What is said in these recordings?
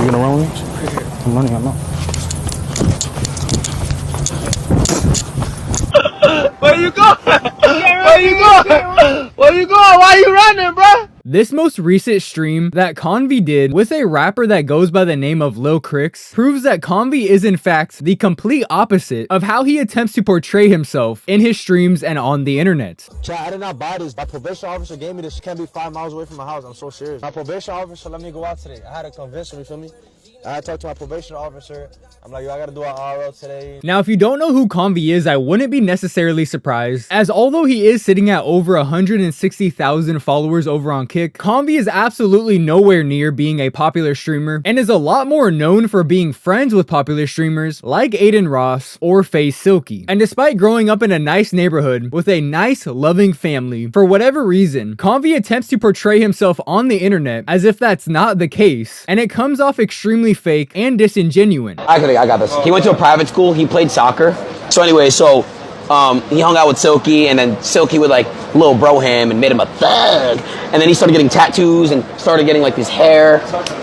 You gonna run with me? I'm running, I'm not. Where you going? Where you going? Where you going? Why you running, bro? This most recent stream that Convy did with a rapper that goes by the name of Lil Crix proves that Convy is in fact the complete opposite of how he attempts to portray himself in his streams and on the internet. Chat, I did not buy this. My probation officer gave me this. She can't be 5 miles away from my house. I'm so serious. My probation officer let me go out today. I had to convince him, you feel me? I had to talk to my probation officer. I'm like, yo, I gotta do an RL today. Now, if you don't know who Convy is, I wouldn't be necessarily surprised, as although he is sitting at over 160,000 followers over on Kick, Convy is absolutely nowhere near being a popular streamer and is a lot more known for being friends with popular streamers like Aiden Ross or FaZe Silky. And despite growing up in a nice neighborhood with a nice, loving family, for whatever reason, Convy attempts to portray himself on the internet as if that's not the case, and it comes off extremely fake and disingenuous. I got this. He went to a private school. He played soccer. So anyway, he hung out with Silky, and then Silky would like little bro him and made him a thug. And then he started getting tattoos and started getting like this hair.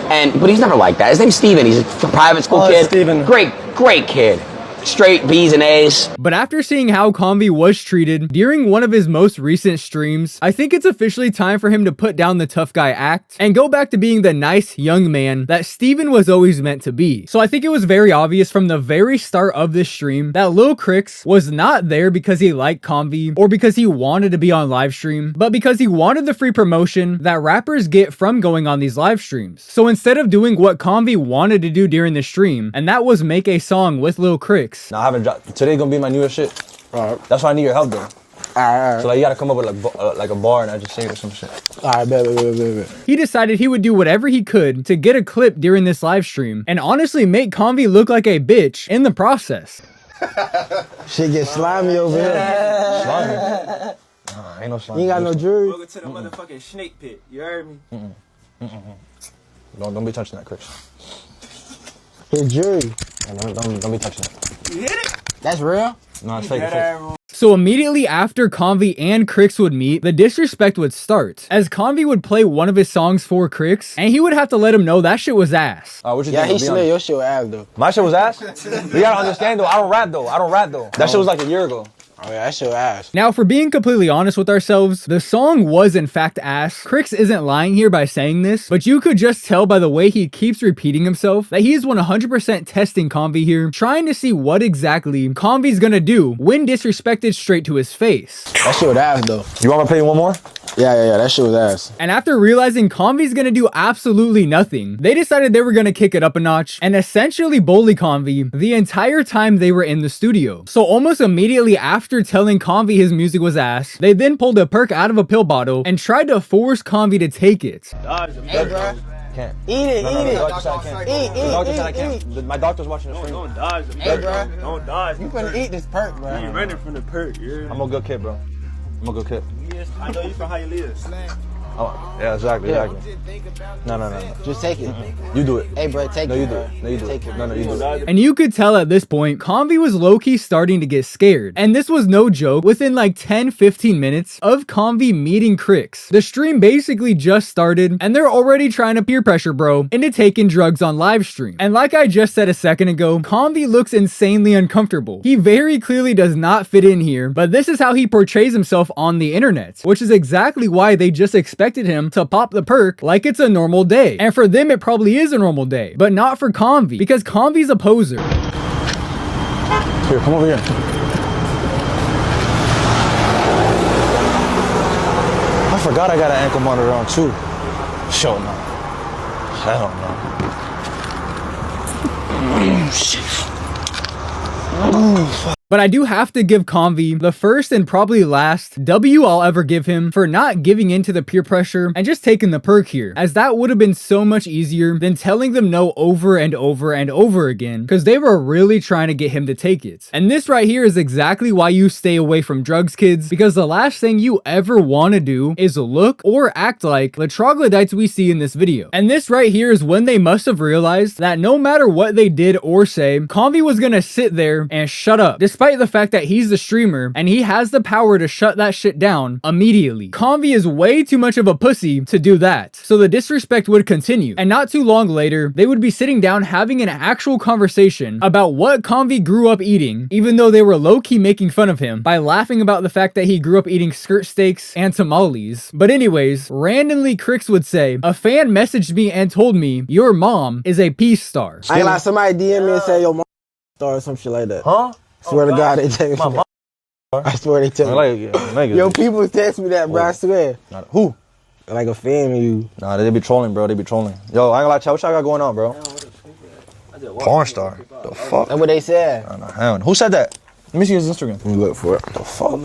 But he's never like that. His name's Steven. He's a private school kid. Steven. Great kid. Straight B's and A's. But after seeing how Convy was treated during one of his most recent streams, I think it's officially time for him to put down the tough guy act and go back to being the nice young man that Steven was always meant to be. So I think it was very obvious from the very start of this stream that Lil Crix was not there because he liked Convy or because he wanted to be on live stream, but because he wanted the free promotion that rappers get from going on these live streams. So instead of doing what Convy wanted to do during the stream, and that was make a song with Lil Crix, Nah, I haven't dropped. Today's gonna be my newest shit. Alright. That's why I need your help, though. Alright. So like, you gotta come up with like a bar and I just say it or some shit. Alright, bet. he decided he would do whatever he could to get a clip during this live stream and honestly make Convy look like a bitch in the process. Shit get slimy over here. Slimy? Nah, ain't no slimy. You ain't got no jury. Welcome to the motherfucking snake pit. You heard me? Don't be touching that, Chris. His jury. Don't be touching it. You hit it? That's real? No, it's fake. It's fake. So immediately after Convy and Crix would meet, the disrespect would start, as Convy would play one of his songs for Crix, and he would have to let him know that shit was ass. What you Yeah, think? he slid your shit with ass though. My shit was ass? You gotta understand though, I don't rap though. That shit was like a year ago. Oh yeah, that shit was ass. Now, for being completely honest with ourselves, the song was in fact ass. Crix isn't lying here by saying this, but you could just tell by the way he keeps repeating himself that he is 100% testing Convy here, trying to see what exactly Convy's gonna do when disrespected straight to his face. That shit was ass though. You want me to play you one more? Yeah, that shit was ass. And after realizing Convy's gonna do absolutely nothing, they decided they were gonna kick it up a notch and essentially bully Convy the entire time they were in the studio. So almost immediately after telling Convy his music was ass, they then pulled a perk out of a pill bottle and tried to force Convy to take it. Hey, bro. Can't. Eat it. I can't. My doctor's watching the stream. Don't dodge the Hey, perk. bro. Don't dodge. You finna eat this perk, You bro. running from the perk, yeah. I'm a good kid, bro. I'm a good kid. Yes, I know you from Hialeah. Oh, yeah, exactly. No. Just take it. You do it. Hey, bro, take it. No, you do bro. it. No, you do Take it. it. No, you do it. And you could tell at this point, Convy was low-key starting to get scared. And this was no joke. Within like 10-15 minutes of Convy meeting Crix, the stream basically just started and they're already trying to peer pressure bro into taking drugs on live stream. And like I just said a second ago, Convy looks insanely uncomfortable. He very clearly does not fit in here, but this is how he portrays himself on the internet, which is exactly why they just expected him to pop the perk like it's a normal day. And for them, it probably is a normal day, but not for Convy, because Convy's a poser. Here, come over here. I forgot I got an ankle monitor on too. Show no. Hell no. Shit. But I do have to give Convy the first and probably last W I'll ever give him for not giving into the peer pressure and just taking the perk here, as that would have been so much easier than telling them no over and over and over again, because they were really trying to get him to take it. And this right here is exactly why you stay away from drugs, kids, because the last thing you ever want to do is look or act like the troglodytes we see in this video. And this right here is when they must have realized that no matter what they did or say, Convy was gonna sit there and shut up, despite despite the fact that he's the streamer and he has the power to shut that shit down immediately. Convy is way too much of a pussy to do that, so the disrespect would continue, and not too long later, they would be sitting down having an actual conversation about what Convy grew up eating, even though they were low-key making fun of him by laughing about the fact that he grew up eating skirt steaks and tamales. But anyways, randomly Crix would say, a fan messaged me and told me your mom is a peace star. I ain't like somebody DM me and say your mom star or some shit like that. Huh? Swear to God, they tell me My that. I swear they tell me. Like, Yo, people text me that, bro. I swear. Who? Like a fan of you. Nah, they be trolling, bro. They be trolling. Yo, I ain't gonna lie, what y'all got going on, bro? Porn star. The fuck? That's what they said. Nah, who said that? Let me see his Instagram. Let me look for it. The fuck?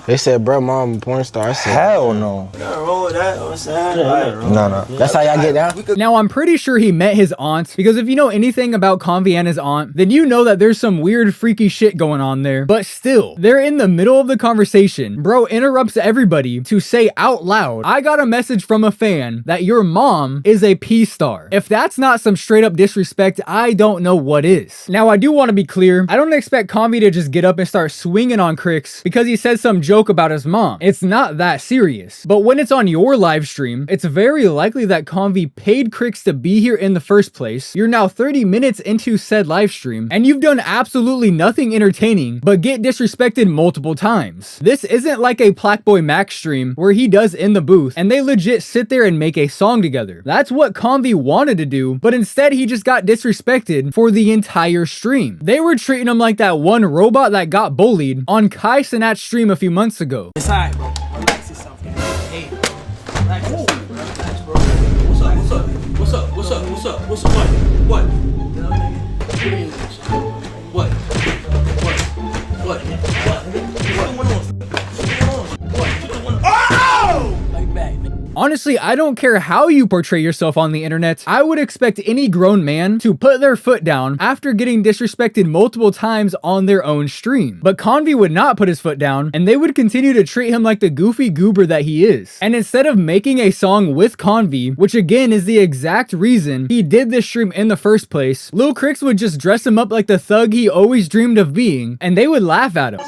They said, bro, mom, a porn star. I said, Hell no. Nah. that's how y'all get down? Now, I'm pretty sure he met his aunt, because if you know anything about Convy and his aunt, then you know that there's some weird freaky shit going on there. But still, they're in the middle of the conversation. Bro interrupts everybody to say out loud, I got a message from a fan that your mom is a peace star. If that's not some straight up disrespect, I don't know what is. Now, I do want to be clear, I don't expect Convy to just get up and start swinging on Crix because he said some joke about his mom. It's not that serious. But when it's on your live stream, it's very likely that Convy paid Crix to be here in the first place. You're now 30 minutes into said live stream, and you've done absolutely nothing entertaining but get disrespected multiple times. This isn't like a Plackboy Max stream where he does in the booth and they legit sit there and make a song together. That's what Convy wanted to do, but instead he just got disrespected for the entire stream. They were treating him like that one robot that got bullied on Kai Cenat's stream a few months ago. It's alright, bro. Relax yourself, man. Hey, relax yourself. Relax, bro. What's up? What's up? What's up? What's up? What's up? What's up? What? What? What? Honestly, I don't care how you portray yourself on the internet. I would expect any grown man to put their foot down after getting disrespected multiple times on their own stream. But Convy would not put his foot down, and they would continue to treat him like the goofy goober that he is. And instead of making a song with Convy, which again is the exact reason he did this stream in the first place, Lil Crix would just dress him up like the thug he always dreamed of being, and they would laugh at him.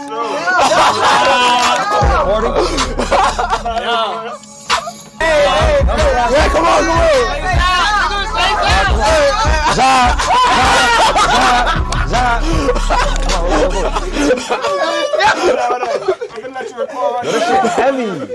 Yeah, come on.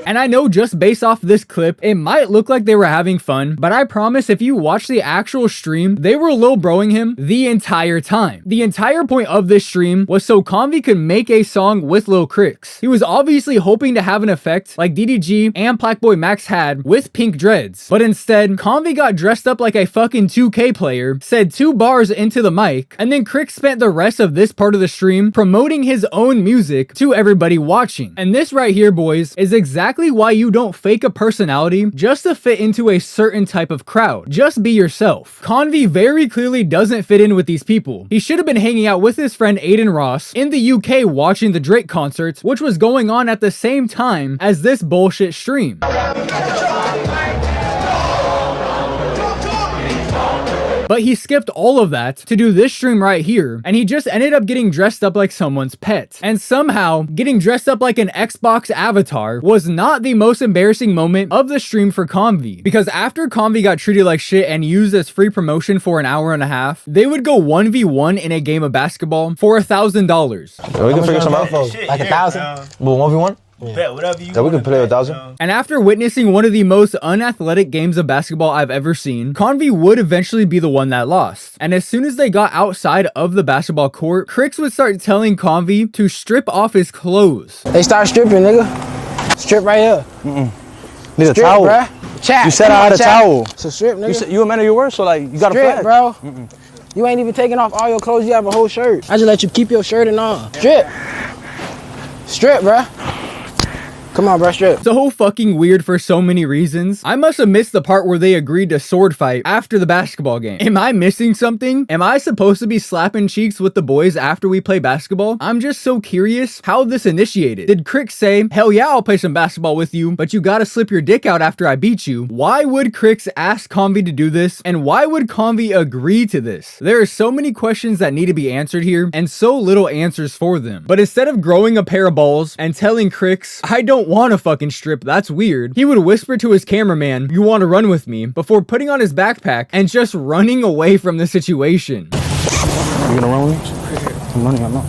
And I know just based off this clip, it might look like they were having fun, but I promise if you watch the actual stream, they were low broing him the entire time. The entire point of this stream was so Convy could make a song with Lil Crix. He was obviously hoping to have an effect like DDG and Plackboy Max had with pink dreads, but instead, Convy got dressed up like a fucking 2K player, said 2 bars into the mic, and then Crix spent the rest of this part of the stream promoting his own music to everybody watching. And this right here, boys, is exactly why you don't fake a personality just to fit into a certain type of crowd. Just be yourself. Convy very clearly doesn't fit in with these people. He should have been hanging out with his friend Aiden Ross in the UK watching the Drake concert, which was going on at the same time as this bullshit stream. But he skipped all of that to do this stream right here, and he just ended up getting dressed up like someone's pet. And somehow, getting dressed up like an Xbox avatar was not the most embarrassing moment of the stream for Convy, because after Convy got treated like shit and used as free promotion for an hour and a half, they would go 1v1 in a game of basketball for $1,000. We can figure something out. Like 1,000? Well, 1v1? Bet whatever you Yeah, we can play 1,000. And after witnessing one of the most unathletic games of basketball I've ever seen, Convy would eventually be the one that lost. And as soon as they got outside of the basketball court, Crix would start telling Convy to strip off his clothes. They start stripping, nigga. Strip right here. Need a Strip, towel. bruh. Chat. You said I had a towel. So strip, nigga. You a man of your word, so like you got Strip, a flag. bro. You ain't even taking off all your clothes. You have a whole shirt. I just let you keep your shirt and all. Strip. Strip, bruh. Come on, bro, strip. So fucking weird for so many reasons. I must have missed the part where they agreed to sword fight after the basketball game. Am I missing something? Am I supposed to be slapping cheeks with the boys after we play basketball? I'm just so curious how this initiated. Did Crix say, hell yeah, I'll play some basketball with you, but you gotta slip your dick out after I beat you? Why would Crix ask Convy to do this? And why would Convy agree to this? There are so many questions that need to be answered here and so little answers for them. But instead of growing a pair of balls and telling Crix, I don't want to fucking strip, that's weird, he would whisper to his cameraman, you want to run with me, before putting on his backpack and just running away from the situation. You gonna run with me? Some money, I'm not.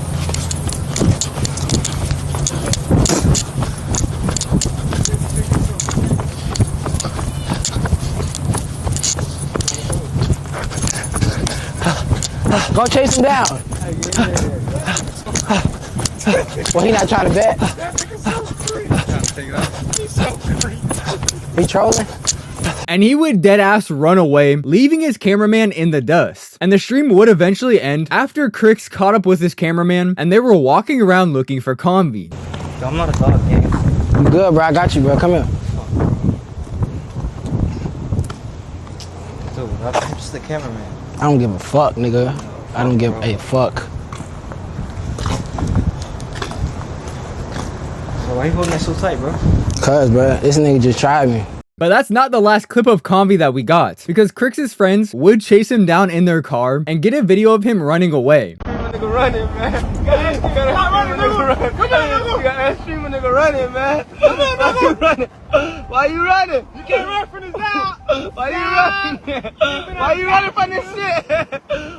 Go chase him down. Well, he not trying to bet. He trolling? And he would deadass run away, leaving his cameraman in the dust. And the stream would eventually end after Crix caught up with his cameraman and they were walking around looking for Convy. I'm not a dog, gang. I'm good, bro. I got you, bro. Come here. Dude, I'm just the cameraman. I don't give a fuck, nigga. I don't give a fuck. So why you holding that so tight, bro? Cuz, bro, this nigga just tried me. But that's not the last clip of Convy that we got, because Crix's friends would chase him down in their car and get a video of him running away. Nigga running, man. You gotta stream a nigga running, man. Why you running? You can't run from this out. Why you running? Why you running from this shit?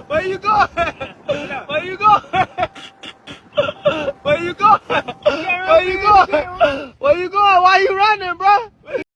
Where you going? Where you going? Where you going? Where you going? Where you going? Why you running, bro?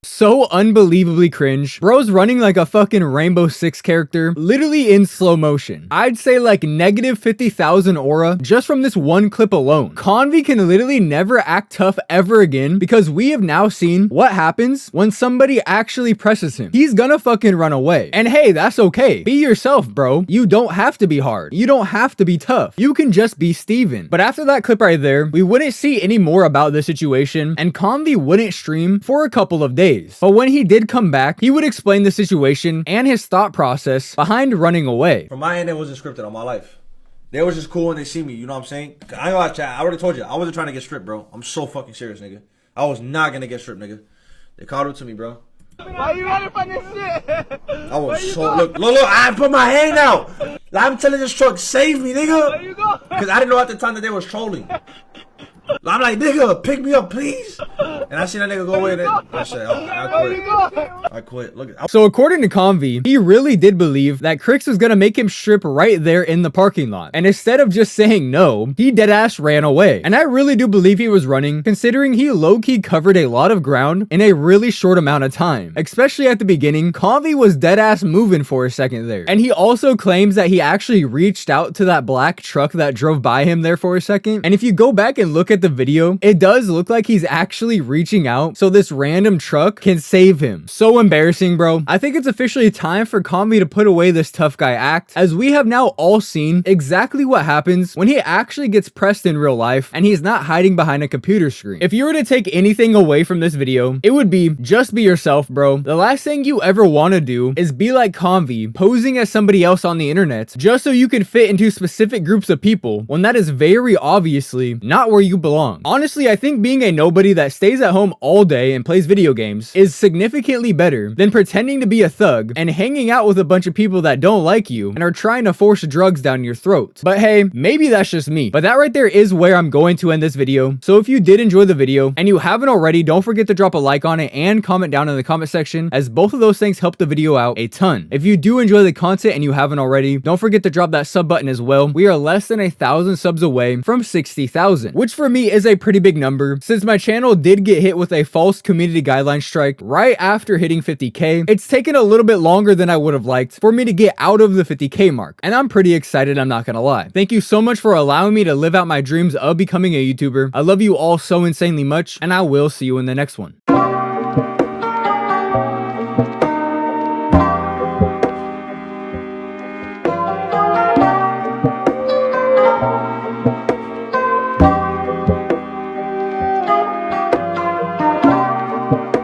So unbelievably cringe. Bro's running like a fucking Rainbow Six character, literally in slow motion. I'd say like negative 50,000 aura just from this one clip alone. Convy can literally never act tough ever again because we have now seen what happens when somebody actually presses him. He's gonna fucking run away. And hey, that's okay. Be yourself, bro. You don't have to be hard. You don't have to be tough. You can just be Steven. But after that clip right there, we wouldn't see any more about the situation and Convy wouldn't stream for a couple of days. But when he did come back, he would explain the situation and his thought process behind running away. From my end, it wasn't scripted on my life. They was just cool when they see me, you know what I'm saying? I ain't gonna chat. I already told you, I wasn't trying to get stripped, bro. I'm so fucking serious, nigga. I was not gonna get stripped, nigga. They called it to me, bro. Why you running from this shit? I was so look, I put my hand out. I'm telling this truck, save me, nigga. Where you going? Because I didn't know at the time that they was trolling. I'm like, nigga, pick me up, please. And I seen that nigga go away. And I said, oh, I quit. Look. So according to Convy, he really did believe that Crix was gonna make him strip right there in the parking lot. And instead of just saying no, he deadass ran away. And I really do believe he was running, considering he low-key covered a lot of ground in a really short amount of time. Especially at the beginning, Convy was deadass moving for a second there. And he also claims that he actually reached out to that black truck that drove by him there for a second. And if you go back and look at the video, it does look like he's actually reaching out so this random truck can save him. So embarrassing, bro. I think it's officially time for Convy to put away this tough guy act, as we have now all seen exactly what happens when he actually gets pressed in real life and he's not hiding behind a computer screen. If you were to take anything away from this video, it would be just be yourself, bro. The last thing you ever want to do is be like Convy, posing as somebody else on the internet just so you can fit into specific groups of people when that is very obviously not where you belong. Honestly, I think being a nobody that stays at home all day and plays video games is significantly better than pretending to be a thug and hanging out with a bunch of people that don't like you and are trying to force drugs down your throat. But hey, maybe that's just me. But that right there is where I'm going to end this video. So if you did enjoy the video and you haven't already, don't forget to drop a like on it and comment down in the comment section, as both of those things help the video out a ton. If you do enjoy the content and you haven't already, don't forget to drop that sub button as well. We are less than 1,000 subs away from 60,000, which for me is a pretty big number since my channel did get hit with a false community guideline strike right after hitting 50k. It's taken a little bit longer than I would have liked for me to get out of the 50k mark, and I'm pretty excited, I'm not gonna lie. Thank you so much for allowing me to live out my dreams of becoming a YouTuber. I love you all so insanely much, and I will see you in the next one.